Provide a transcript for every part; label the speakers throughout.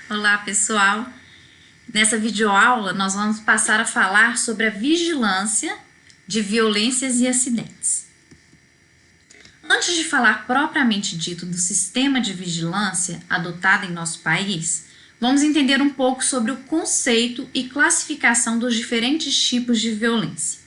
Speaker 1: Olá, pessoal! Nessa videoaula, nós vamos passar a falar sobre a vigilância de violências e acidentes. Antes de falar propriamente dito do sistema de vigilância adotado em nosso país, vamos entender um pouco sobre o conceito e classificação dos diferentes tipos de violência.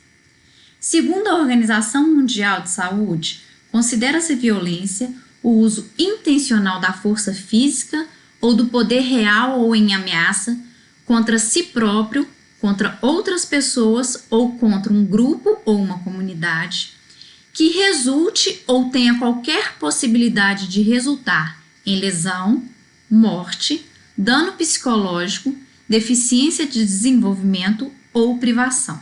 Speaker 1: Segundo a Organização Mundial de Saúde, considera-se violência o uso intencional da força física ou do poder real ou em ameaça contra si próprio, contra outras pessoas ou contra um grupo ou uma comunidade, que resulte ou tenha qualquer possibilidade de resultar em lesão, morte, dano psicológico, deficiência de desenvolvimento ou privação.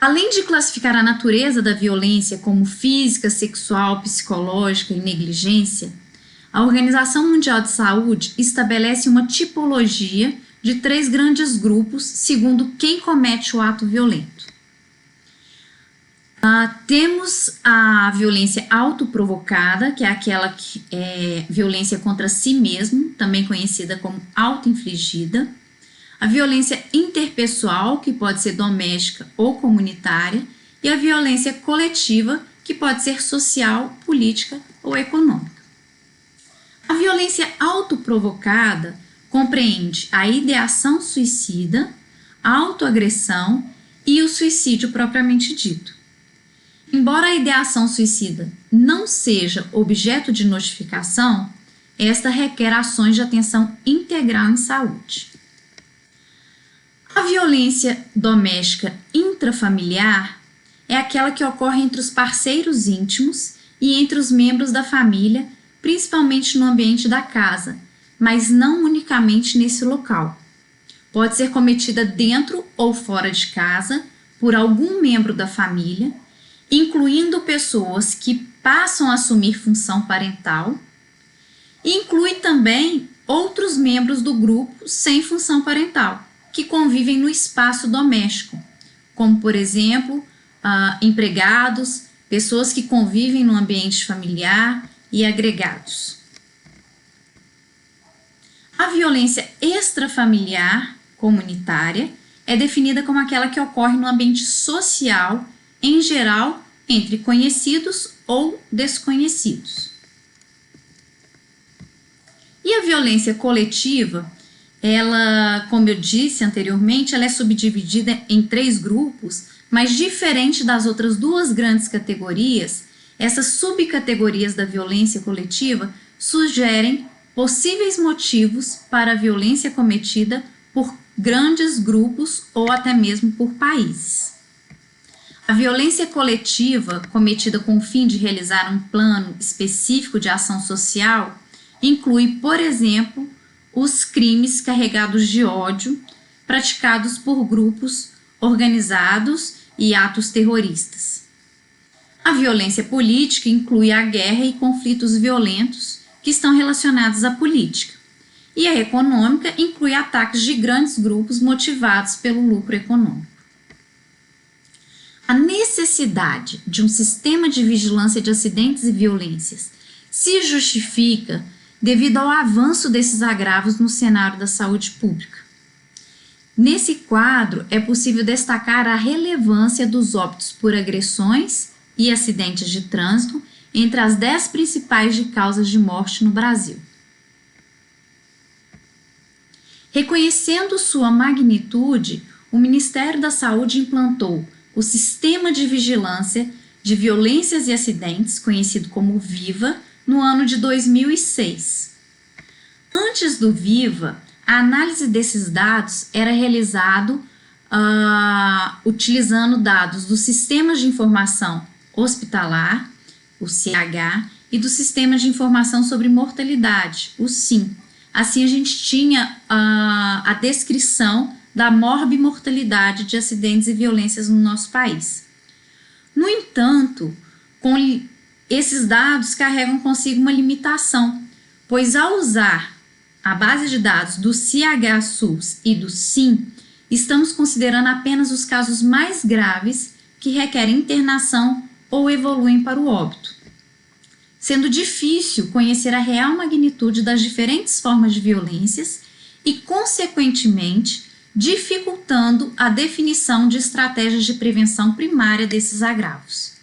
Speaker 1: Além de classificar a natureza da violência como física, sexual, psicológica e negligência, a Organização Mundial de Saúde estabelece uma tipologia de 3 grandes grupos segundo quem comete o ato violento. Temos a violência autoprovocada, que é aquela que é violência contra si mesmo, também conhecida como auto-infligida. A violência interpessoal, que pode ser doméstica ou comunitária. E a violência coletiva, que pode ser social, política ou econômica. A violência autoprovocada compreende a ideação suicida, a autoagressão e o suicídio propriamente dito. Embora a ideação suicida não seja objeto de notificação, esta requer ações de atenção integral em saúde. A violência doméstica intrafamiliar é aquela que ocorre entre os parceiros íntimos e entre os membros da família, principalmente no ambiente da casa, mas não unicamente nesse local. Pode ser cometida dentro ou fora de casa por algum membro da família, incluindo pessoas que passam a assumir função parental, e inclui também outros membros do grupo sem função parental, que convivem no espaço doméstico, como, por exemplo, empregados, pessoas que convivem no ambiente familiar e agregados. A violência extrafamiliar comunitária é definida como aquela que ocorre no ambiente social, em geral, entre conhecidos ou desconhecidos. E a violência coletiva, ela, como eu disse anteriormente, ela é subdividida em 3 grupos, mas diferente das outras 2 grandes categorias, essas subcategorias da violência coletiva sugerem possíveis motivos para a violência cometida por grandes grupos ou até mesmo por países. A violência coletiva, cometida com o fim de realizar um plano específico de ação social, inclui, por exemplo, os crimes carregados de ódio praticados por grupos organizados e atos terroristas. A violência política inclui a guerra e conflitos violentos que estão relacionados à política. E a econômica inclui ataques de grandes grupos motivados pelo lucro econômico. A necessidade de um sistema de vigilância de acidentes e violências se justifica devido ao avanço desses agravos no cenário da saúde pública. Nesse quadro, é possível destacar a relevância dos óbitos por agressões e acidentes de trânsito entre as 10 principais de causas de morte no Brasil. Reconhecendo sua magnitude, o Ministério da Saúde implantou o Sistema de Vigilância de Violências e Acidentes, conhecido como VIVA, no ano de 2006. Antes do VIVA, a análise desses dados era realizado utilizando dados dos Sistemas de Informação Hospitalar, o CH, e do Sistema de Informação sobre Mortalidade, o SIM. Assim, a gente tinha a descrição da morbimortalidade de acidentes e violências no nosso país. No entanto, esses dados carregam consigo uma limitação, pois ao usar a base de dados do CH-SUS e do SIM, estamos considerando apenas os casos mais graves que requerem internação ou evoluem para o óbito. sendo difícil conhecer a real magnitude das diferentes formas de violências e, consequentemente, dificultando a definição de estratégias de prevenção primária desses agravos.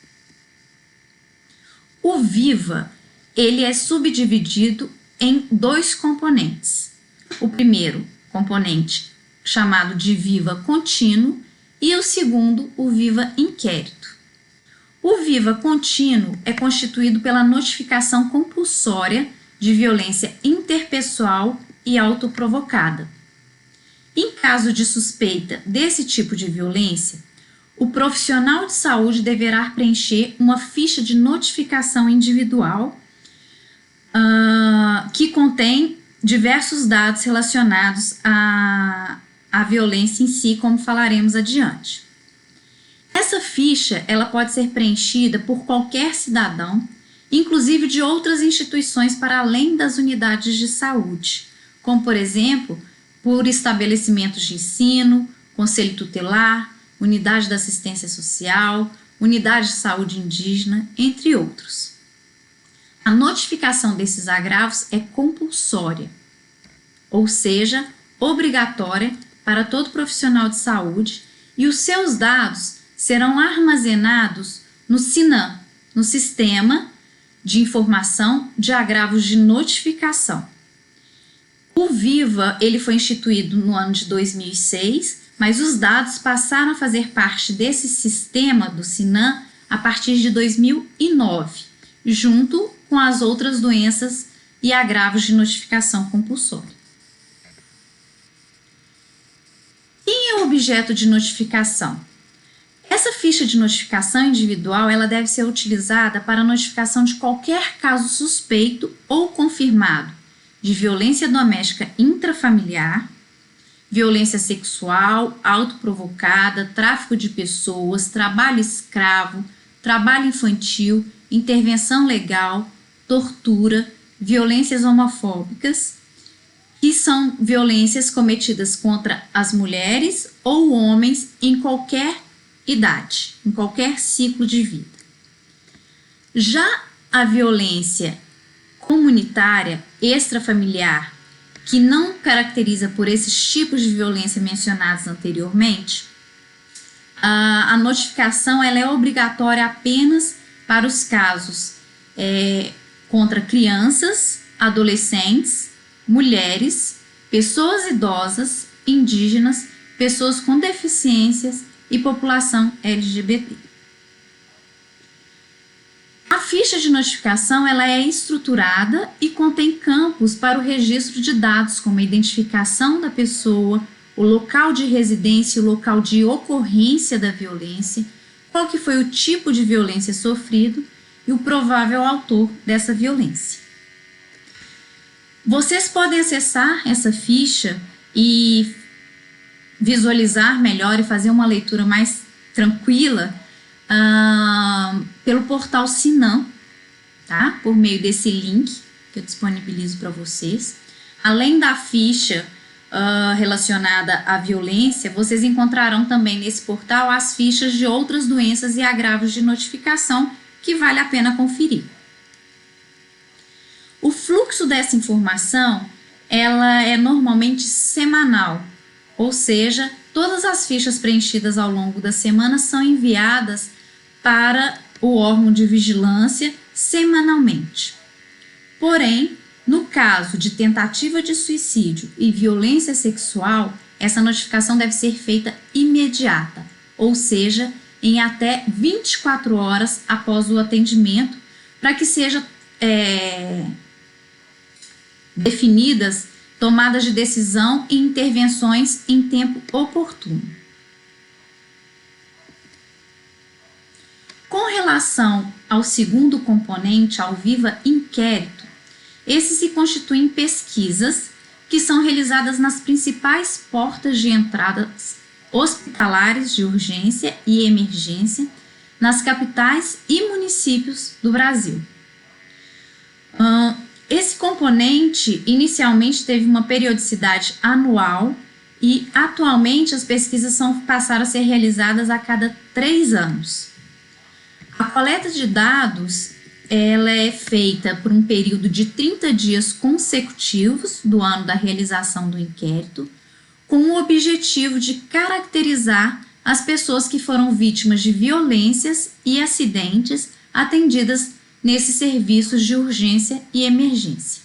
Speaker 1: O VIVA, ele é subdividido em dois componentes. O primeiro componente, chamado de VIVA contínuo, e o segundo, o VIVA inquérito. O VIVA contínuo é constituído pela notificação compulsória de violência interpessoal e autoprovocada. Em caso de suspeita desse tipo de violência, o profissional de saúde deverá preencher uma ficha de notificação individual que contém diversos dados relacionados à violência em si, como falaremos adiante. Essa ficha ela pode ser preenchida por qualquer cidadão, inclusive de outras instituições para além das unidades de saúde, como, por exemplo, por estabelecimentos de ensino, conselho tutelar, unidade da assistência social, unidade de saúde indígena, entre outros. A notificação desses agravos é compulsória, ou seja, obrigatória para todo profissional de saúde, e os seus dados serão armazenados no SINAM, no Sistema de Informação de Agravos de Notificação. O VIVA ele foi instituído no ano de 2006, mas os dados passaram a fazer parte desse sistema do SINAM a partir de 2009, junto com as outras doenças e agravos de notificação compulsória. Quem é o objeto de notificação? Essa ficha de notificação individual ela deve ser utilizada para a notificação de qualquer caso suspeito ou confirmado de violência doméstica intrafamiliar, violência sexual, autoprovocada, tráfico de pessoas, trabalho escravo, trabalho infantil, intervenção legal, tortura, violências homofóbicas, que são violências cometidas contra as mulheres ou homens em qualquer idade, em qualquer ciclo de vida. Já a violência comunitária extrafamiliar, que não caracteriza por esses tipos de violência mencionados anteriormente, a notificação ela é obrigatória apenas para os casos contra crianças, adolescentes, mulheres, pessoas idosas, indígenas, pessoas com deficiências e população LGBT. A ficha de notificação ela é estruturada e contém campos para o registro de dados como a identificação da pessoa, o local de residência e o local de ocorrência da violência, qual que foi o tipo de violência sofrido e o provável autor dessa violência. Vocês podem acessar essa ficha e visualizar melhor e fazer uma leitura mais tranquila pelo portal Sinam, tá? Por meio desse link que eu disponibilizo para vocês. Além da ficha relacionada à violência, vocês encontrarão também nesse portal as fichas de outras doenças e agravos de notificação que vale a pena conferir. O fluxo dessa informação ela é normalmente semanal, ou seja, todas as fichas preenchidas ao longo da semana são enviadas para o órgão de vigilância semanalmente. Porém, no caso de tentativa de suicídio e violência sexual, essa notificação deve ser feita imediata, ou seja, em até 24 horas após o atendimento, para que seja definidas tomadas de decisão e intervenções em tempo oportuno. Com relação ao segundo componente, ao VIVA inquérito, esses se constituem pesquisas que são realizadas nas principais portas de entradas hospitalares de urgência e emergência nas capitais e municípios do Brasil. Esse componente inicialmente teve uma periodicidade anual e atualmente as pesquisas passaram a ser realizadas a cada 3 anos. A coleta de dados ela é feita por um período de 30 dias consecutivos do ano da realização do inquérito, com o objetivo de caracterizar as pessoas que foram vítimas de violências e acidentes atendidas nesses serviços de urgência e emergência.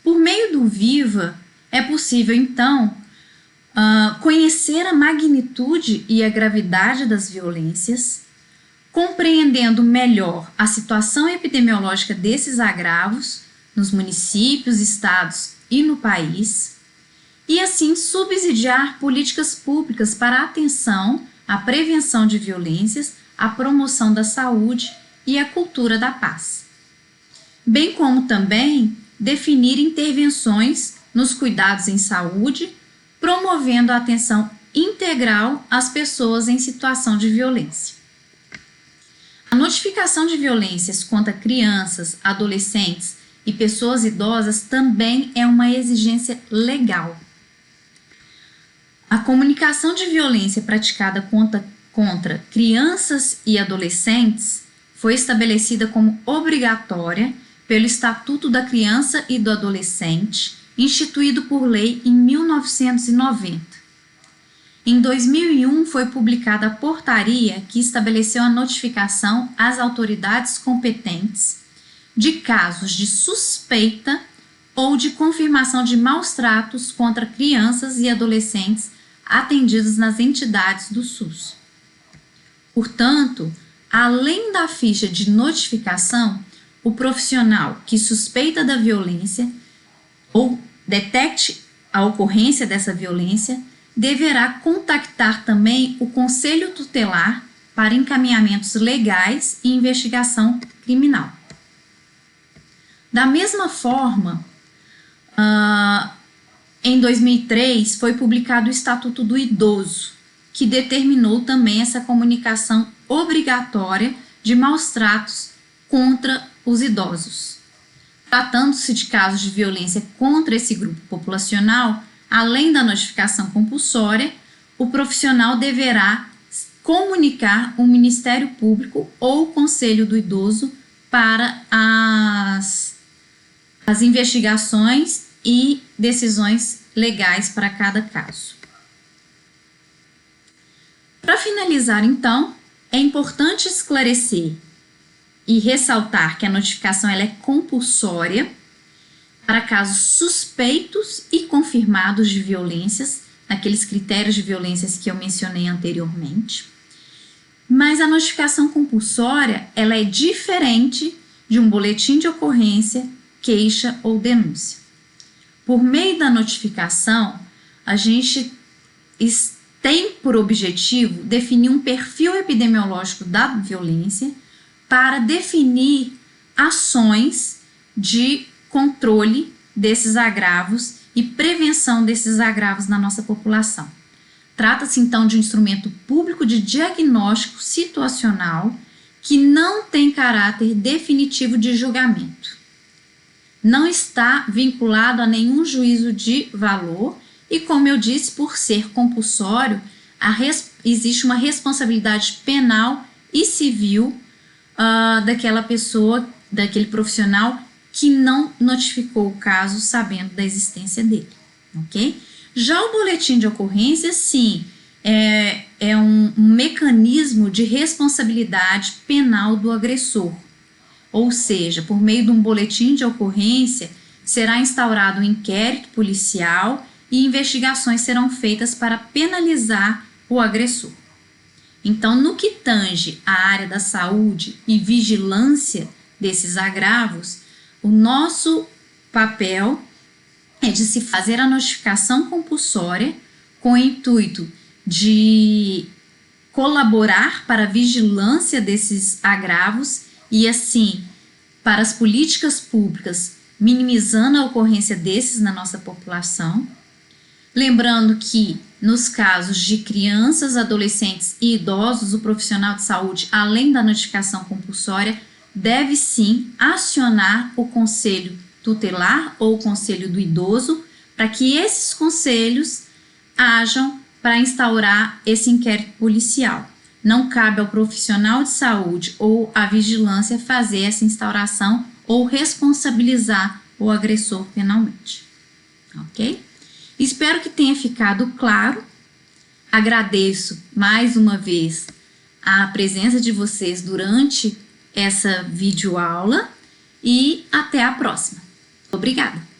Speaker 1: Por meio do VIVA, é possível, então, conhecer a magnitude e a gravidade das violências, compreendendo melhor a situação epidemiológica desses agravos nos municípios, estados e no país, e assim subsidiar políticas públicas para a atenção à prevenção de violências, à promoção da saúde e à cultura da paz, bem como também definir intervenções nos cuidados em saúde, promovendo a atenção integral às pessoas em situação de violência. A notificação de violências contra crianças, adolescentes e pessoas idosas também é uma exigência legal. A comunicação de violência praticada contra crianças e adolescentes foi estabelecida como obrigatória pelo Estatuto da Criança e do Adolescente, instituído por lei em 1990. Em 2001, foi publicada a portaria que estabeleceu a notificação às autoridades competentes de casos de suspeita ou de confirmação de maus-tratos contra crianças e adolescentes atendidos nas entidades do SUS. Portanto, além da ficha de notificação, o profissional que suspeita da violência ou detecte a ocorrência dessa violência deverá contactar também o Conselho Tutelar para encaminhamentos legais e investigação criminal. Da mesma forma, em 2003 foi publicado o Estatuto do Idoso, que determinou também essa comunicação obrigatória de maus-tratos contra os idosos. Tratando-se de casos de violência contra esse grupo populacional, além da notificação compulsória, o profissional deverá comunicar o Ministério Público ou o Conselho do Idoso para as investigações e decisões legais para cada caso. Para finalizar, então, é importante esclarecer e ressaltar que a notificação ela é compulsória para casos suspeitos e confirmados de violências, naqueles critérios de violências que eu mencionei anteriormente. Mas a notificação compulsória ela é diferente de um boletim de ocorrência, queixa ou denúncia. Por meio da notificação, a gente tem por objetivo definir um perfil epidemiológico da violência para definir ações de controle desses agravos e prevenção desses agravos na nossa população. Trata-se então de um instrumento público de diagnóstico situacional que não tem caráter definitivo de julgamento. Não está vinculado a nenhum juízo de valor e, como eu disse, por ser compulsório, existe uma responsabilidade penal e civil daquela pessoa, daquele profissional que não notificou o caso sabendo da existência dele, ok? Já o boletim de ocorrência, sim, é um mecanismo de responsabilidade penal do agressor. Ou seja, por meio de um boletim de ocorrência, será instaurado um inquérito policial e investigações serão feitas para penalizar o agressor. Então, no que tange à área da saúde e vigilância desses agravos, o nosso papel é de se fazer a notificação compulsória com o intuito de colaborar para a vigilância desses agravos e, assim, para as políticas públicas, minimizando a ocorrência desses na nossa população. Lembrando que, nos casos de crianças, adolescentes e idosos, o profissional de saúde, além da notificação compulsória, deve sim acionar o Conselho Tutelar ou o Conselho do Idoso para que esses conselhos hajam para instaurar esse inquérito policial. Não cabe ao profissional de saúde ou à vigilância fazer essa instauração ou responsabilizar o agressor penalmente. Ok? Espero que tenha ficado claro. Agradeço mais uma vez a presença de vocês durante essa videoaula e até a próxima. Obrigada!